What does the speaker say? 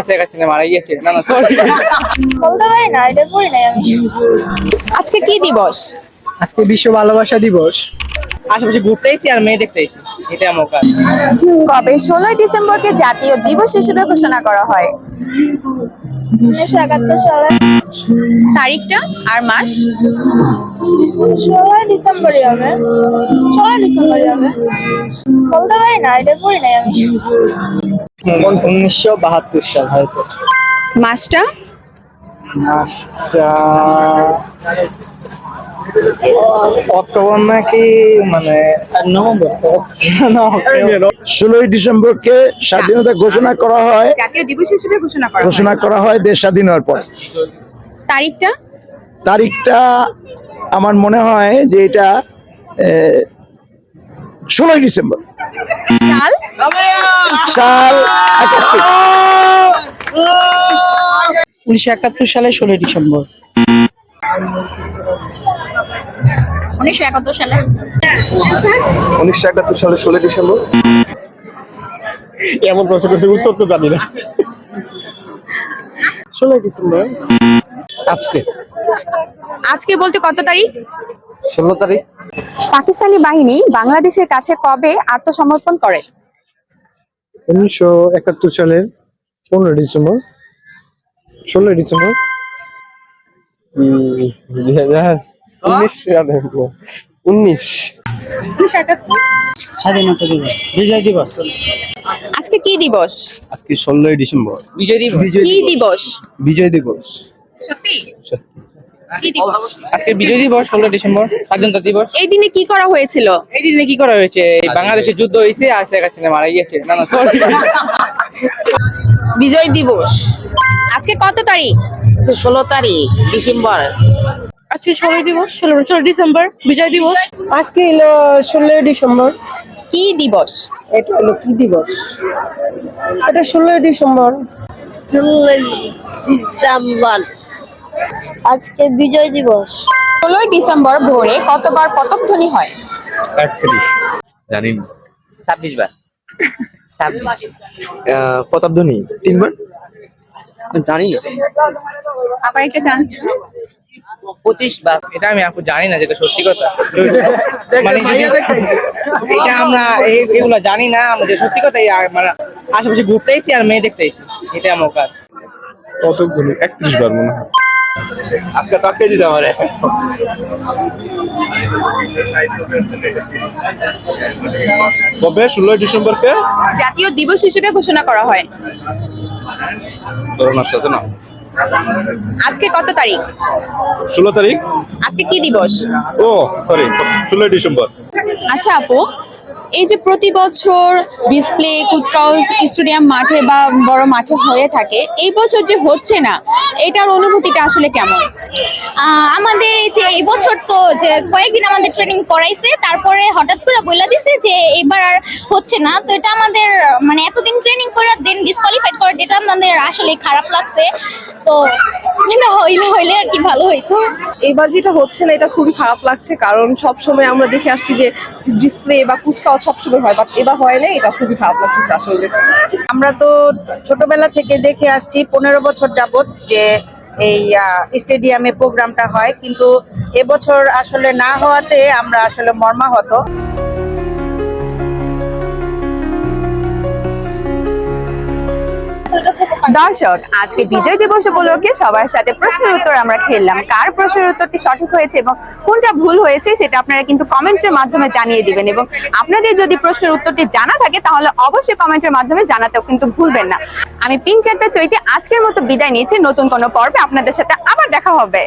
আশা কাছে মারা গিয়েছে। না না সরি, বলতে পারি না, এটা পড়ি নাই আমি। আজকে কি দিবস? আজকে বিশ্ব ভালোবাসা দিবস। আশেপাশে ঘুরতে এসেছি আর মেয়ে দেখতে এসেছি, এটা আমার কাজ। কবে 16ই ডিসেম্বরকে জাতীয় দিবস হিসেবে ঘোষণা করা হয়? 1971 সালে। তারিখটা আর মাস? 16 ডিসেম্বরই হবে। 16 ডিসেম্বরই হবে। বলতে পারি না, এটা পড়ি নাই আমি। 1972 সাল হয়তো। মাসটা? মাসটা অক্টোবর নাকি মানে নভেম্বর। 16ই ডিসেম্বরকে স্বাধীনতা ঘোষণা করা হয়, জাতীয় দিবস হিসেবে ঘোষণা করা হয় দেশ স্বাধীন হওয়ার পর। তারিখটা? তারিখটা আমার মনে হয় যে এটা 16ই ডিসেম্বর। সাল? সাল 71। 1971 সালে 16 ডিসেম্বর। 1971 সালে। 1971 সালে 16 ডিসেম্বর। এমন প্রশ্ন করছে, উত্তর তো জানি না। 16 ডিসেম্বর। আজকে আজকে বলতে কত তারিখ? 16 তারিখ। পাকিস্তানি বাহিনী বাংলাদেশের কাছে কবে আত্মসমর্পণ করে? 1971 সালের 15 ডিসেম্বর। 16 ডিসেম্বর 2019। স্বাধীনতা দিবস, বিজয় দিবস। আজকে কি দিবস? আজকে 16 ডিসেম্বর। বিজয় দিবস। কি দিবস? বিজয় দিবস। সত্যি? কি দিবস? আজকে বিজয় দিবস 16 ডিসেম্বর, স্বাধীনতা দিবস। এই দিনে কি করা হয়েছিল? এই দিনে কি করা হয়েছে? এই বাংলাদেশে যুদ্ধ হয়েছে, আশা কাছে মারা গিয়েছে। না না সরি, বিজয় দিবস। আজকে কত তারিখ? 16 তারিখ ডিসেম্বর। আজকে 16 দিবস, 16 ডিসেম্বর, বিজয় দিবস। আজকে হলো 16 ডিসেম্বর। কি দিবস? এটা হলো কি দিবস? এটা 16 ডিসেম্বর। 16 ডিসেম্বর। আজকে বিজয় দিবস। 16 ডিসেম্বর ভোরে কতবার পতকধ্বনি হয়? 31। জানি না। 26 বার। 26। প্রতাপধ্বনি 3 বার। জানি না, আবার একটা চান। 25 বার। এটা আমি আপু জানি না, যেটা সত্যি কথা। মানে এটা আমরা এগুলো জানি না, আমরা যে সত্যি কথা মানে আশেপাশে ঘুরতে এসেছি আর মেয়ে দেখতে এসেছি, এটা আমার কাজ। প্রতাপধ্বনি 31 বার মনে হয়। আজকে তাকে দিতে পারে। কবে 16 ডিসেম্বরকে জাতীয় দিবস হিসেবে ঘোষণা করা হয়? করোনার সাথে না। আজকে কত তারিখ? 16 তারিখ। আজকে কি দিবস? ও সরি, 16 ডিসেম্বর। আচ্ছা আপু, এই যে প্রতি বছর ডিসপ্লে কুচকাওয়াজ স্টেডিয়াম মাঠে বা বড় মাঠে হয়ে থাকে, এই বছর যে হচ্ছে না, এটার অনুভূতিটা আসলে কেমন? আমাদের এই যে এই বছর তো যে কয়েকদিন আমাদের ট্রেনিং করাইছে, তারপরে হঠাৎ করে বলে দিছে যে এবার আর হচ্ছে না। তো এটা আমাদের মানে এতদিন ট্রেনিং করে দেন ডিসকোয়ালিফাইড করে, এটা আমাদের আসলে খারাপ লাগছে। তো এটা হইলে আর কি ভালো হইতো। এবার যেটা হচ্ছে না, এটা খুবই খারাপ লাগছে, কারণ সবসময় আমরা দেখে আসছি যে ডিসপ্লে বা কুচকাওয়াজ সবসময় হয়, বাট এবার হয় না, এটা খুবই খারাপ লাগছে আসলে। আমরা তো ছোটবেলা থেকে দেখে আসছি 15 বছর যাবত যে এই স্টেডিয়ামে প্রোগ্রামটা হয়, কিন্তু এবছর আসলে না হওয়াতে আমরা আসলে মর্মাহত। দর্শক, আজকে বিজয় দিবস উপলক্ষে সবার সাথে প্রশ্নের উত্তর আমরা খেললাম। কার প্রশ্নের উত্তরটি সঠিক হয়েছে এবং কোনটা ভুল হয়েছে সেটা আপনারা কিন্তু কমেন্টের মাধ্যমে জানিয়ে দিবেন, এবং আপনাদের যদি প্রশ্নের উত্তরটি জানা থাকে তাহলে অবশ্যই কমেন্টের মাধ্যমে জানাতেও কিন্তু ভুলবেন না। আমি পিঙ্ক একটা চৈতি আজকের মতো বিদায় নিয়েছি, নতুন কোনো পর্বে আপনাদের সাথে আবার দেখা হবে।